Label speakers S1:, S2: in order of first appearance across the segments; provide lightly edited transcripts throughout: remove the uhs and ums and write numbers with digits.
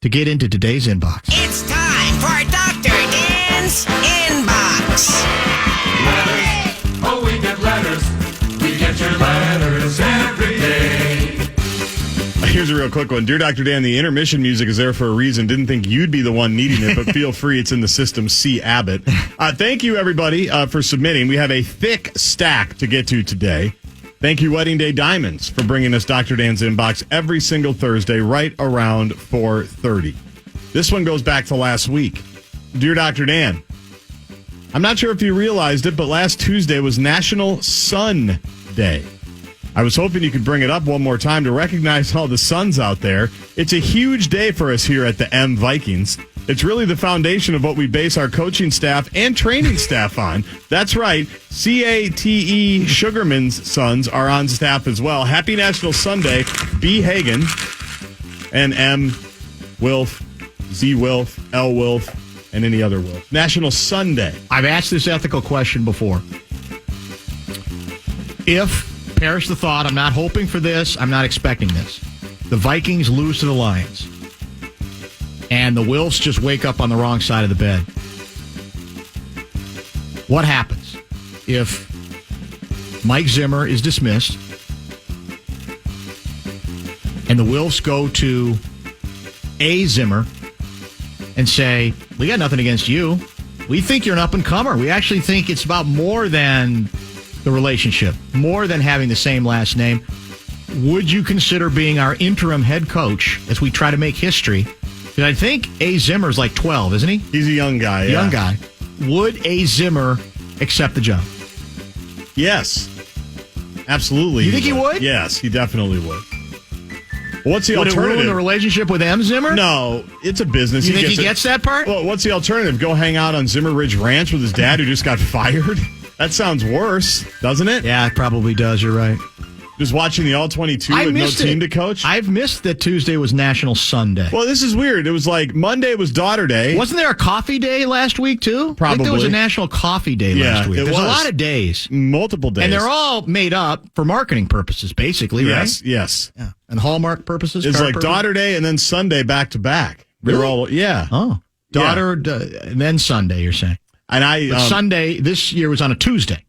S1: to get into today's inbox.
S2: It's time for Dr. Dan's Inbox.
S3: Letters. Oh, we get letters. We get your letters every day.
S4: Here's a real quick one. Dear Dr. Dan, the intermission music is there for a reason. Didn't think you'd be the one needing it, but feel free. It's in the system. C. Abbott. Thank you, everybody, for submitting. We have a thick stack to get to today. Thank you, Wedding Day Diamonds, for bringing us Dr. Dan's Inbox every single Thursday right around 4:30. This one goes back to last week. Dear Dr. Dan, I'm not sure if you realized it, but last Tuesday was National Sun Day. I was hoping you could bring it up one more time to recognize all the suns out there. It's a huge day for us here at the M Vikings. It's really the foundation of what we base our coaching staff and training staff on. That's right. CATE Sugarman's sons are on staff as well. Happy National Sunday, B. Hagen and M. Wilf, Z. Wilf, L. Wilf, and any other Wilf. National Sunday.
S1: I've asked this ethical question before. If, perish the thought, I'm not hoping for this, I'm not expecting this, the Vikings lose to the Lions, and the Wilfs just wake up on the wrong side of the bed, what happens if Mike Zimmer is dismissed and the Wilfs go to A. Zimmer and say, we got nothing against you. We think you're an up-and-comer. We actually think it's about more than the relationship, more than having the same last name. Would you consider being our interim head coach as we try to make history? Because I think A. Zimmer's like 12, isn't he?
S4: He's a young guy. Yeah.
S1: Young guy. Would A. Zimmer accept the job?
S4: Yes. Absolutely.
S1: You think he would?
S4: Yes, he definitely would. What's the alternative?
S1: Would it ruin the relationship with M. Zimmer?
S4: No, it's a business.
S1: You think he gets that part?
S4: Well, what's the alternative? Go hang out on Zimmer Ridge Ranch with his dad who just got fired? That sounds worse, doesn't it?
S1: Yeah, it probably does. You're right.
S4: Just watching the All-22 with no team to coach?
S1: I've missed that Tuesday was National Sunday.
S4: Well, this is weird. It was like Monday was Daughter Day.
S1: Wasn't there a coffee day last week, too?
S4: Probably.
S1: I think there was a National Coffee Day last week. There's a lot of days.
S4: Multiple days.
S1: And they're all made up for marketing purposes, basically, right?
S4: Yes.
S1: Yeah. And Hallmark purposes?
S4: It's like Daughter Day and then Sunday back to back.
S1: Really?
S4: They're all, yeah.
S1: Oh. Daughter, and then Sunday, you're saying.
S4: And
S1: But Sunday, this year, was on a Tuesday.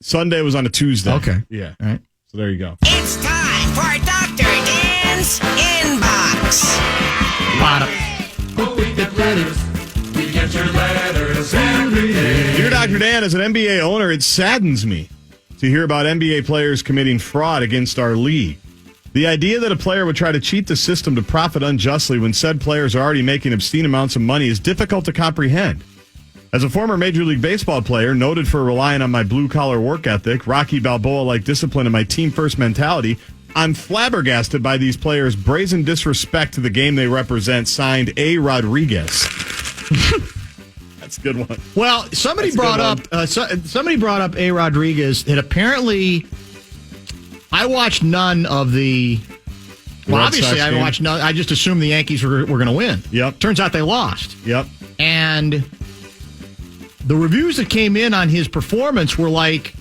S4: Sunday was on a Tuesday.
S1: Okay.
S4: Yeah.
S1: All right.
S4: So there you go.
S2: It's time for Dr. Dan's Inbox.
S3: Oh, we get letters. We get your letters every day.
S4: Dear Dr. Dan, as an NBA owner, it saddens me to hear about NBA players committing fraud against our league. The idea that a player would try to cheat the system to profit unjustly when said players are already making obscene amounts of money is difficult to comprehend. As a former Major League Baseball player, noted for relying on my blue-collar work ethic, Rocky Balboa-like discipline, and my team-first mentality, I'm flabbergasted by these players' brazen disrespect to the game they represent, signed A. Rodriguez. That's a good one.
S1: Well, somebody brought up A. Rodriguez, and apparently I watched none of the... Well, obviously, I watched none. I just assumed the Yankees were going to win.
S4: Yep.
S1: Turns out they lost.
S4: Yep.
S1: And the reviews that came in on his performance were like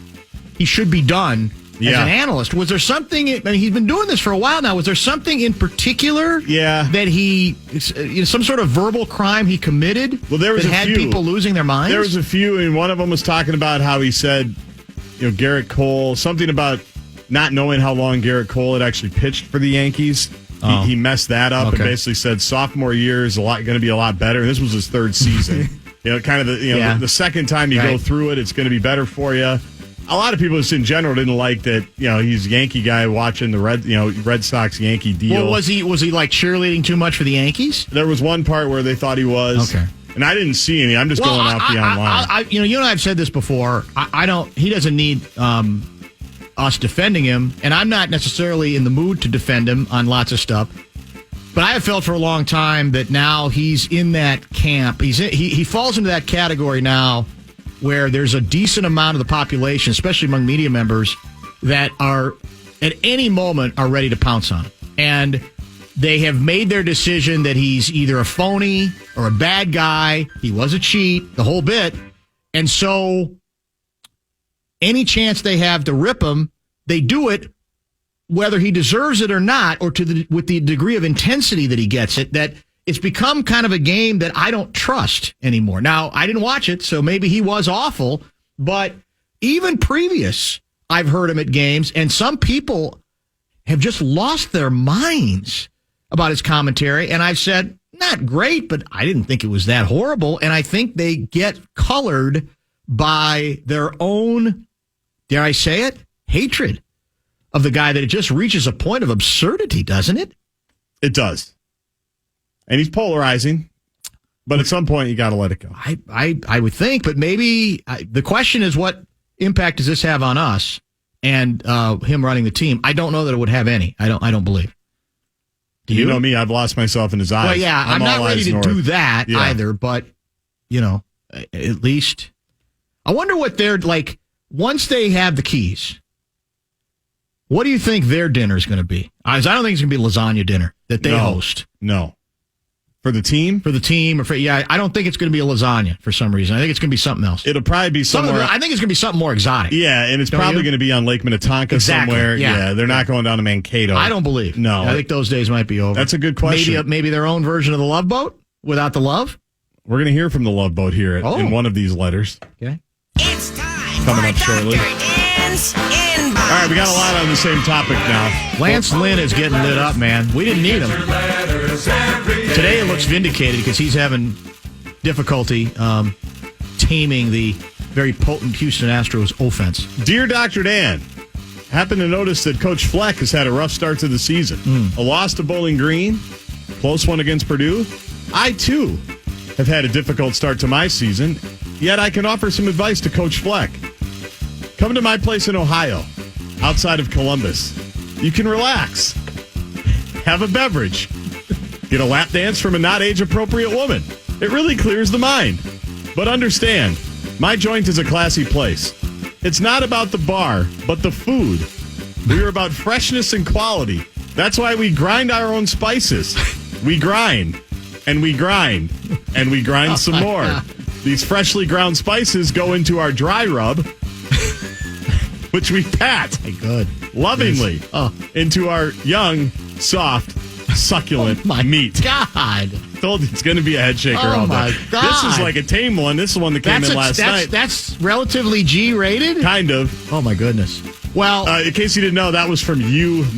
S1: he should be done as an analyst. Was there something, I mean, he's been doing this for a while now. Was there something in particular that he, some sort of verbal crime he committed
S4: there was
S1: that had people losing their minds?
S4: There was a few, and one of them was talking about how he said, Garrett Cole, something about not knowing how long Garrett Cole had actually pitched for the Yankees. He messed that up and basically said sophomore year is going to be a lot better. And this was his third season. Kind of the second time you go through it, it's going to be better for you. A lot of people just in general didn't like that. He's a Yankee guy watching the Red Sox Yankee deal.
S1: Well, was he like cheerleading too much for the Yankees?
S4: There was one part where they thought he was. Okay. And I didn't see any. I'm just going off the online.
S1: You and I've said this before. I don't. He doesn't need us defending him, and I'm not necessarily in the mood to defend him on lots of stuff. But I have felt for a long time that now he's in that camp. He falls into that category now where there's a decent amount of the population, especially among media members, that are at any moment are ready to pounce on him. And they have made their decision that he's either a phony or a bad guy. He was a cheat, the whole bit. And so any chance they have to rip him, they do it whether he deserves it or not, or with the degree of intensity that he gets it, that it's become kind of a game that I don't trust anymore. Now, I didn't watch it, so maybe he was awful, but even previous, I've heard him at games, and some people have just lost their minds about his commentary, and I've said, not great, but I didn't think it was that horrible, and I think they get colored by their own, dare I say it, hatred of the guy, that it just reaches a point of absurdity, doesn't it?
S4: It does. And he's polarizing, but at some point you got to let it go.
S1: I would think, but maybe the question is, what impact does this have on us and him running the team? I don't know that it would have any. I don't believe. Do you?
S4: Know me, I've lost myself in his eyes.
S1: Well, yeah, I'm not ready to do that either, but, at least I wonder what they're like once they have the keys. What do you think their dinner is going to be? I don't think it's going to be lasagna dinner that they host.
S4: No. For the team?
S1: For the team. I don't think it's going to be a lasagna for some reason. I think it's going to be something else.
S4: It'll probably be somewhere.
S1: I think it's going to be something more exotic.
S4: Yeah, and it's probably going to be on Lake Minnetonka somewhere.
S1: Yeah,
S4: they're not going down to Mankato.
S1: I don't believe.
S4: No.
S1: I think those days might be over.
S4: That's a good question.
S1: Maybe their own version of the Love Boat without the love?
S4: We're going to hear from the Love Boat here in one of these letters.
S1: Okay.
S2: It's time
S4: Coming
S2: for
S4: up shortly.
S2: Dr. Dan's Inbox.
S4: All right, we got a lot on the same topic now.
S1: Lance Lynn is getting lit up, man. We didn't need him. Today it looks vindicated because he's having difficulty taming the very potent Houston Astros offense.
S4: Dear Dr. Dan, happen to notice that Coach Fleck has had a rough start to the season. A loss to Bowling Green, close one against Purdue. I, too, have had a difficult start to my season, yet I can offer some advice to Coach Fleck. Come to my place in Ohio, outside of Columbus. You can relax, have a beverage, get a lap dance from a not age-appropriate woman. It really clears the mind. But understand, my joint is a classy place. It's not about the bar, but the food. We are about freshness and quality. That's why we grind our own spices. We grind, and we grind, and we grind some more. These freshly ground spices go into our dry rub, which we pat lovingly into our young, soft, succulent meat.
S1: God.
S4: Told you it's going to be a head shaker all day.
S1: My God.
S4: This is like a tame one. This is the one that came in last night.
S1: That's relatively G-rated?
S4: Kind of.
S1: Oh, my goodness. Well,
S4: in case you didn't know, that was from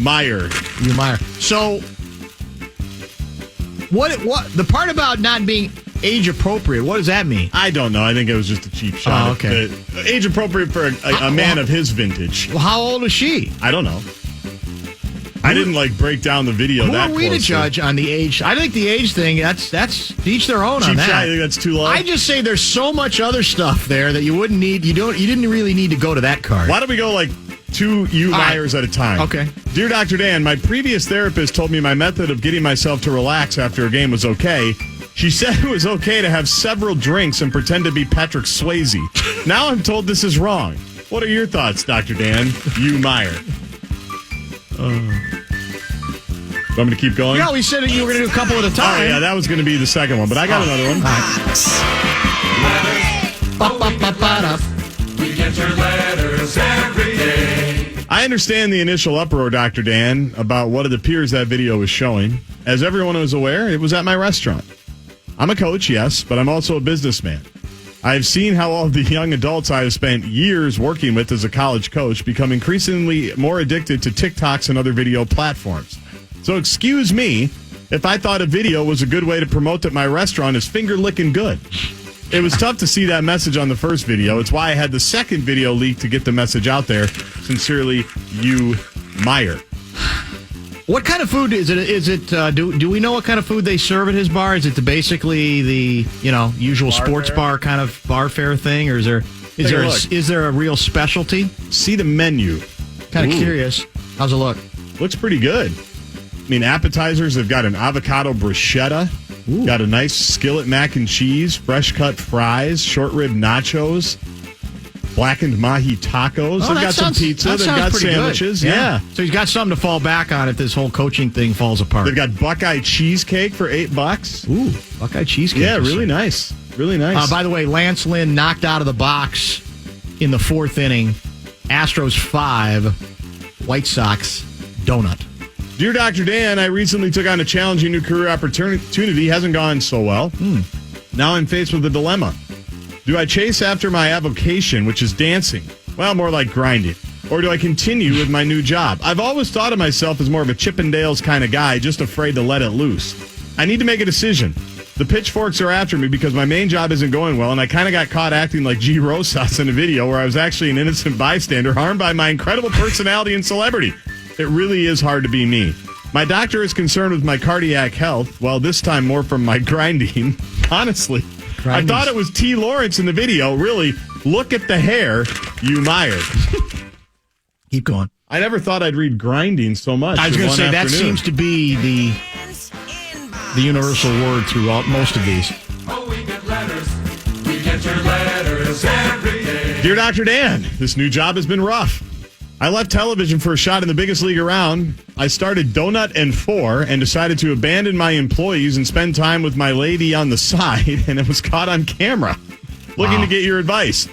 S4: Meyer.
S1: Meyer. So, what the part about not being age appropriate, what does that mean?
S4: I don't know. I think it was just a cheap shot.
S1: Oh, okay.
S4: Age appropriate for a man of his vintage.
S1: Well, how old is she?
S4: I don't know. I didn't break down the video
S1: Who
S4: that
S1: are we
S4: closely.
S1: to judge on the age? I think the age thing, that's each their own
S4: Cheap
S1: on that.
S4: shot, I think that's too low.
S1: I just say there's so much other stuff there that you wouldn't need. You didn't really need to go to that card.
S4: Why don't we go two Meyers at a time?
S1: Okay.
S4: Dear Dr. Dan, my previous therapist told me my method of getting myself to relax after a game was okay. She said it was okay to have several drinks and pretend to be Patrick Swayze. Now I'm told this is wrong. What are your thoughts, Dr. Dan? Meyer. Want me to keep going?
S1: Yeah, we said you were going to do a couple at a time.
S4: Oh, yeah, that was going to be the second one, but I got another one.
S3: We get your letters every day.
S4: I understand the initial uproar, Dr. Dan, about what it appears that video was showing. As everyone was aware, it was at my restaurant. I'm a coach, yes, but I'm also a businessman. I've seen how all of the young adults I have spent years working with as a college coach become increasingly more addicted to TikToks and other video platforms. So excuse me if I thought a video was a good way to promote that my restaurant is finger-licking good. It was tough to see that message on the first video. It's why I had the second video leaked to get the message out there. Sincerely, Meyer.
S1: What kind of food is it? Do we know what kind of food they serve at his bar? Is it basically the usual
S4: Bar
S1: sports
S4: fare?
S1: bar kind of bar fare thing, or is there a real specialty?
S4: See the menu.
S1: Kind of curious. How's it look?
S4: Looks pretty good. I mean, appetizers, they've got an avocado bruschetta, got a nice skillet mac and cheese, fresh cut fries, short rib nachos, blackened mahi tacos. They've got some pizza. They've got sandwiches. Yeah.
S1: So he's got something to fall back on if this whole coaching thing falls apart.
S4: They've got Buckeye cheesecake for $8.
S1: Ooh, Buckeye cheesecake.
S4: Yeah, really nice. Really nice.
S1: By the way, Lance Lynn knocked out of the box in the fourth inning. Astros 5, White Sox donut.
S4: Dear Dr. Dan, I recently took on a challenging new career opportunity. Hasn't gone so well. Now I'm faced with a dilemma. Do I chase after my avocation, which is dancing? Well, more like grinding. Or do I continue with my new job? I've always thought of myself as more of a Chippendales kind of guy, just afraid to let it loose. I need to make a decision. The pitchforks are after me because my main job isn't going well, and I kind of got caught acting like G. Rosas in a video where I was actually an innocent bystander harmed by my incredible personality and celebrity. It really is hard to be me. My doctor is concerned with my cardiac health, well, this time more from my grinding. Honestly, I thought it was T. Lawrence in the video. Really, look at the hair, you Meyer.
S1: Keep going.
S4: I never thought I'd read grinding so much.
S1: I was going to say, that seems to be the universal word throughout most of these.
S3: Oh, we get letters. We get your letters every day.
S4: Dear Dr. Dan, this new job has been rough. I left television for a shot in the biggest league around. I started Donut and 4 and decided to abandon my employees and spend time with my lady on the side, and it was caught on camera. Looking to get your advice.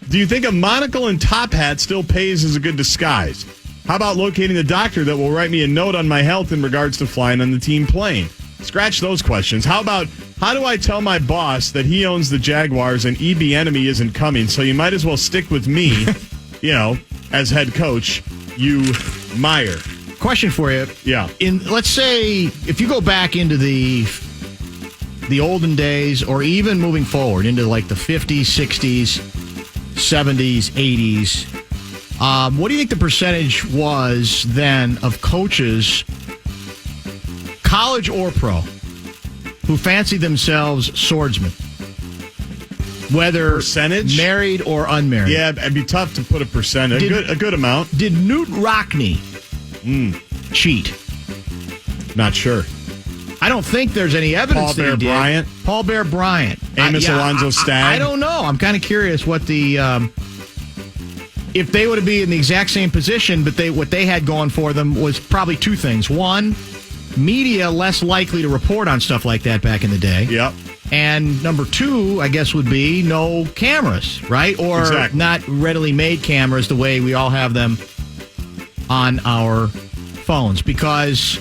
S4: Do you think a monocle and top hat still pays as a good disguise? How about locating a doctor that will write me a note on my health in regards to flying on the team plane? Scratch those questions. How about, how do I tell my boss that he owns the Jaguars and EB Enemy isn't coming, so you might as well stick with me, as head coach, you Meyer.
S1: Question for you.
S4: Yeah.
S1: Let's say if you go back into the olden days, or even moving forward into like the 50s, 60s, 70s, 80s, what do you think the percentage was then of coaches, college or pro, who fancied themselves swordsmen? Whether
S4: percentage,
S1: married or unmarried.
S4: Yeah, it'd be tough to put a percent. A good amount.
S1: Did Newt Rockne cheat?
S4: Not sure.
S1: I don't think there's any evidence that he did. Paul Bear Bryant.
S4: Amos Alonzo Stagg.
S1: I don't know. I'm kind of curious what the if they would be in the exact same position, but what they had going for them was probably two things. One, media less likely to report on stuff like that back in the day.
S4: Yep.
S1: And number two, I guess, would be no cameras, right? Or not readily made cameras the way we all have them on our phones. Because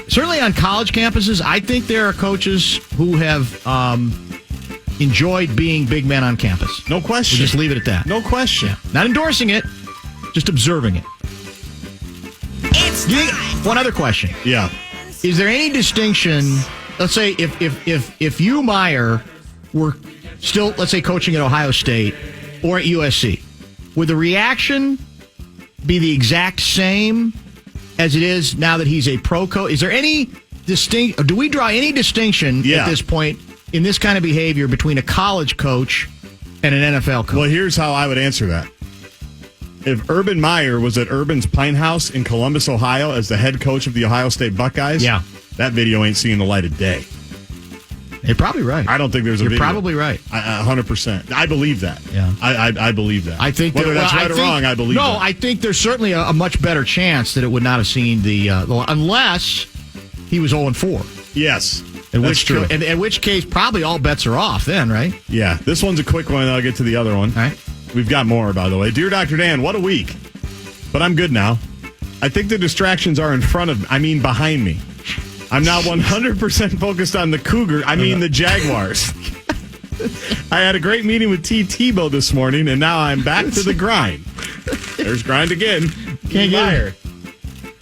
S1: certainly on college campuses, I think there are coaches who have enjoyed being big men on campus.
S4: No question.
S1: We'll just leave it at that.
S4: No question.
S1: Yeah. Not endorsing it, just observing it. One other question.
S4: Yeah.
S1: Is there any distinction? Let's say if you, Meyer, were still, let's say, coaching at Ohio State or at USC, would the reaction be the exact same as it is now that he's a pro coach? Is there any do we draw any distinction at this point in this kind of behavior between a college coach and an NFL coach?
S4: Well, here's how I would answer that. If Urban Meyer was at Urban's Pine House in Columbus, Ohio, as the head coach of the Ohio State Buckeyes, that video ain't seeing the light of day.
S1: You're probably right.
S4: I don't think there's a video.
S1: You're probably right.
S4: 100%. I believe that.
S1: Yeah.
S4: I believe that.
S1: I think
S4: whether that's right or wrong, I believe that.
S1: No, I think there's certainly a much better chance that it would not have seen the unless he was 0-4.
S4: Yes.
S1: That's true. In which case, probably all bets are off then, right?
S4: Yeah. This one's a quick one, and I'll get to the other one.
S1: All right.
S4: We've got more, by the way. Dear Dr. Dan, what a week. But I'm good now. I think the distractions are behind me. I'm now 100% focused on the the Jaguars. I had a great meeting with T. Tebow this morning, and now I'm back to the grind. There's grind again.
S1: Can't get
S4: it.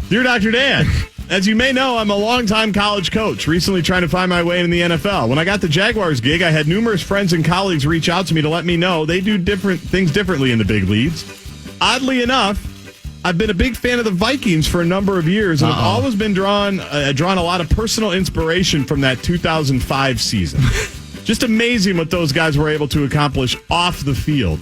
S4: Dear Dr. Dan, as you may know, I'm a longtime college coach, recently trying to find my way in the NFL. When I got the Jaguars gig, I had numerous friends and colleagues reach out to me to let me know they do different things differently in the big leagues. Oddly enough, I've been a big fan of the Vikings for a number of years, and I've always been drawn a lot of personal inspiration from that 2005 season. Just amazing what those guys were able to accomplish off the field.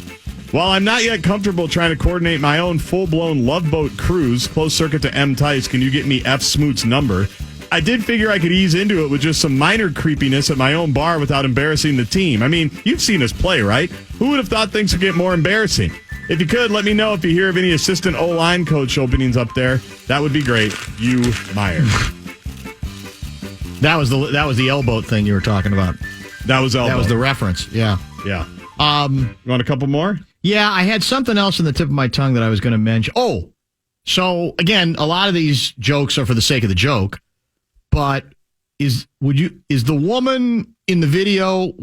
S4: While I'm not yet comfortable trying to coordinate my own full-blown Love Boat cruise, close circuit to M. Tice, can you get me F. Smoot's number? I did figure I could ease into it with just some minor creepiness at my own bar without embarrassing the team. I mean, you've seen us play, right? Who would have thought things would get more embarrassing? If you could, let me know if you hear of any assistant O-line coach openings up there. That would be great. You, Meyer.
S1: That was the elbow thing you were talking about.
S4: That was elbow.
S1: That was the reference. Yeah.
S4: Yeah. You want a couple more?
S1: Yeah, I had something else in the tip of my tongue that I was going to mention. Oh, So again, a lot of these jokes are for the sake of the joke, but is the woman in the video,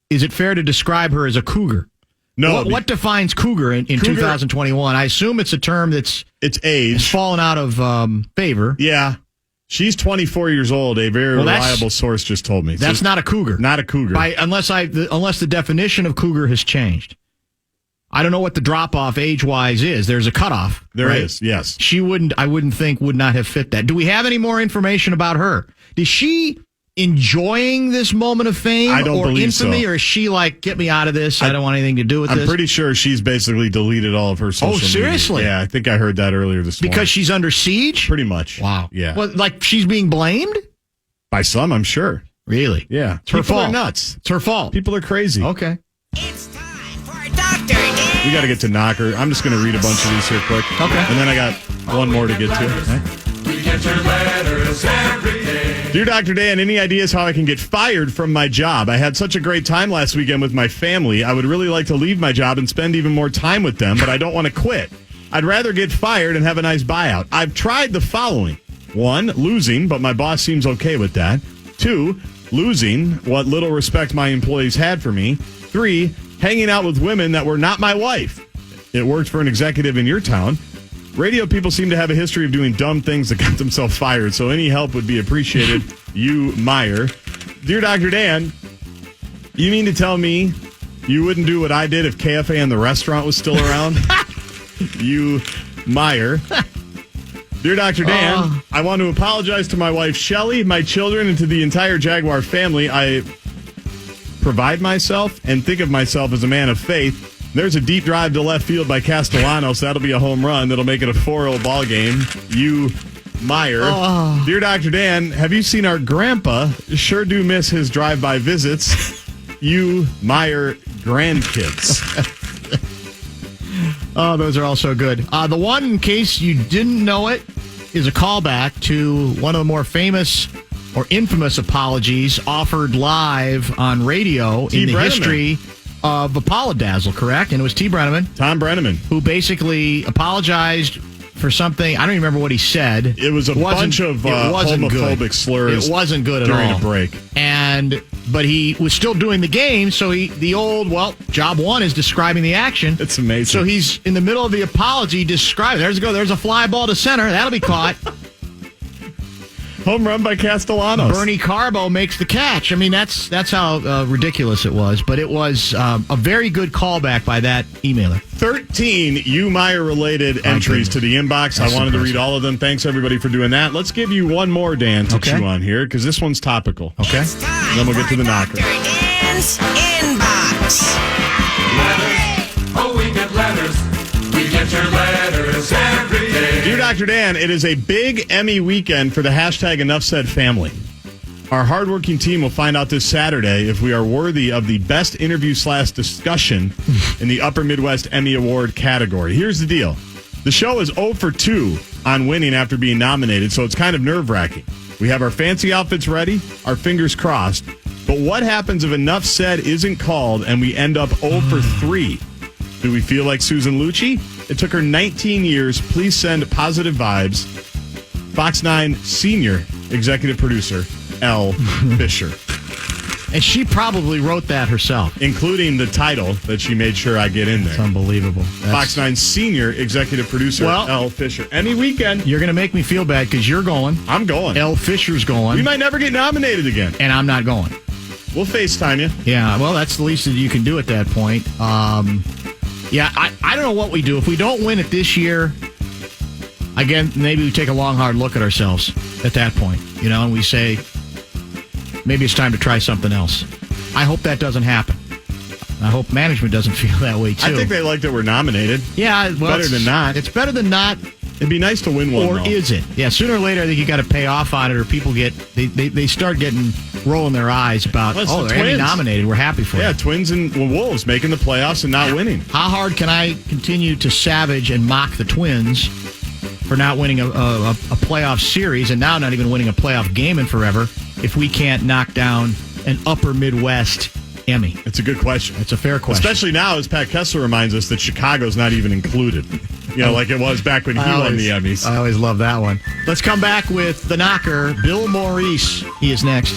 S1: is it fair to describe her as a cougar?
S4: No.
S1: What defines cougar in 2021? I assume it's a term it's
S4: age.
S1: fallen out of favor.
S4: Yeah. She's 24 years old. A very reliable source just told me.
S1: That's not a cougar.
S4: Not a cougar.
S1: Unless the definition of cougar has changed. I don't know what the drop-off age-wise is. There's a cutoff.
S4: There is, yes.
S1: She I wouldn't think, would not have fit that. Do we have any more information about her? Is she enjoying this moment of fame
S4: I don't
S1: or
S4: believe
S1: infamy,
S4: so.
S1: or is she like, get me out of this, I don't want anything to do with this?
S4: I'm pretty sure she's basically deleted all of her social media.
S1: Seriously?
S4: Yeah, I think I heard that earlier this morning.
S1: Because she's under siege?
S4: Pretty much.
S1: Wow.
S4: Yeah.
S1: Well, like she's being blamed?
S4: By some, I'm sure.
S1: Really?
S4: Yeah.
S1: It's her
S4: People
S1: fault.
S4: are nuts.
S1: It's her fault.
S4: People are crazy.
S1: Okay.
S2: It's time for Dr. Dan.
S4: We got to get to Knocker. I'm just going to read a bunch of these here quick.
S1: Okay.
S4: And then I got one more to get to.
S3: We get your letters every day.
S4: Dear Dr. Dan, any ideas how I can get fired from my job? I had such a great time last weekend with my family. I would really like to leave my job and spend even more time with them, but I don't want to quit. I'd rather get fired and have a nice buyout. I've tried the following. 1, losing, but my boss seems okay with that. 2, losing what little respect my employees had for me. 3, hanging out with women that were not my wife. It worked for an executive in your town. Radio people seem to have a history of doing dumb things that got themselves fired, so any help would be appreciated. You, Meyer. Dear Dr. Dan, you mean to tell me you wouldn't do what I did if KFA and the restaurant was still around? You, Meyer. Dear Dr. Dan, I want to apologize to my wife, Shelley, my children, and to the entire Jaguar family. I provide myself and think of myself as a man of faith. There's a deep drive to left field by Castellanos. That'll be a home run. That'll make it a 4-0 ball game. You, Meyer. Dear Dr. Dan, have you seen our grandpa? Sure do miss his drive-by visits. You, Meyer, grandkids.
S1: Oh, those are all so good. The one, in case you didn't know it, is a callback to one of the more famous or infamous apologies offered live on radio in the history of Apolodazzle, correct? And it was T. Brenneman.
S4: Tom Brenneman.
S1: Who basically apologized for something. I don't even remember what he said.
S4: It was a bunch of homophobic slurs.
S1: It wasn't good at all.
S4: During a break.
S1: But he was still doing the game, so job one is describing the action.
S4: It's amazing.
S1: So he's in the middle of the apology describing. There's a fly ball to center. That'll be caught.
S4: Home run by Castellanos.
S1: Bernie Carbo makes the catch. I mean, that's how ridiculous it was. But it was a very good callback by that emailer.
S4: 13 You Meyer related entries to the inbox. I wanted to read all of them. Thanks, everybody, for doing that. Let's give you one more, Dan, to chew on here, because this one's topical.
S1: Okay.
S2: It's time
S4: And then we'll get to the knocker.
S2: Dr. Dan's Inbox.
S3: Letters. Oh, we get letters. We get your letters every day.
S4: Dear Dr. Dan, it is a big Emmy weekend for the hashtag Enough Said family. Our hardworking team will find out this Saturday if we are worthy of the best interview/discussion in the Upper Midwest Emmy Award category. Here's the deal. The show is 0 for 2 on winning after being nominated, so it's kind of nerve-wracking. We have our fancy outfits ready, our fingers crossed. But what happens if Enough Said isn't called and we end up 0 for 3? Do we feel like Susan Lucci? It took her 19 years. Please send positive vibes. Fox 9 senior executive producer, Elle Fisher.
S1: And she probably wrote that herself.
S4: Including the title that she made sure I get in there.
S1: It's unbelievable.
S4: Fox 9 senior executive producer, Elle Fisher. Any weekend.
S1: You're going to make me feel bad because you're going.
S4: I'm going.
S1: Elle Fisher's going.
S4: We might never get nominated again.
S1: And I'm not going.
S4: We'll FaceTime you.
S1: Yeah, well, that's the least that you can do at that point. I don't know what we do. If we don't win it this year, again, maybe we take a long, hard look at ourselves at that point, and we say, maybe it's time to try something else. I hope that doesn't happen. I hope management doesn't feel that way, too.
S4: I think they like that we're nominated.
S1: Yeah, well,
S4: better than not.
S1: It's better than not.
S4: It'd be nice to win one,
S1: Or
S4: though.
S1: is it? Yeah, sooner or later, I think you got to pay off on it, or people they start rolling their eyes about,
S4: Well,
S1: they're Emmy nominated. We're happy for
S4: Yeah,
S1: it.
S4: Twins and Wolves making the playoffs and not winning.
S1: How hard can I continue to savage and mock the Twins for not winning a playoff series and now not even winning a playoff game in forever if we can't knock down an Upper Midwest Emmy?
S4: It's a good question.
S1: It's a fair question.
S4: Especially now, as Pat Kessler reminds us, that Chicago's not even included. like it was back when he won the Emmys.
S1: I always love that one. Let's come back with the knocker, Bill Maurice. He is next.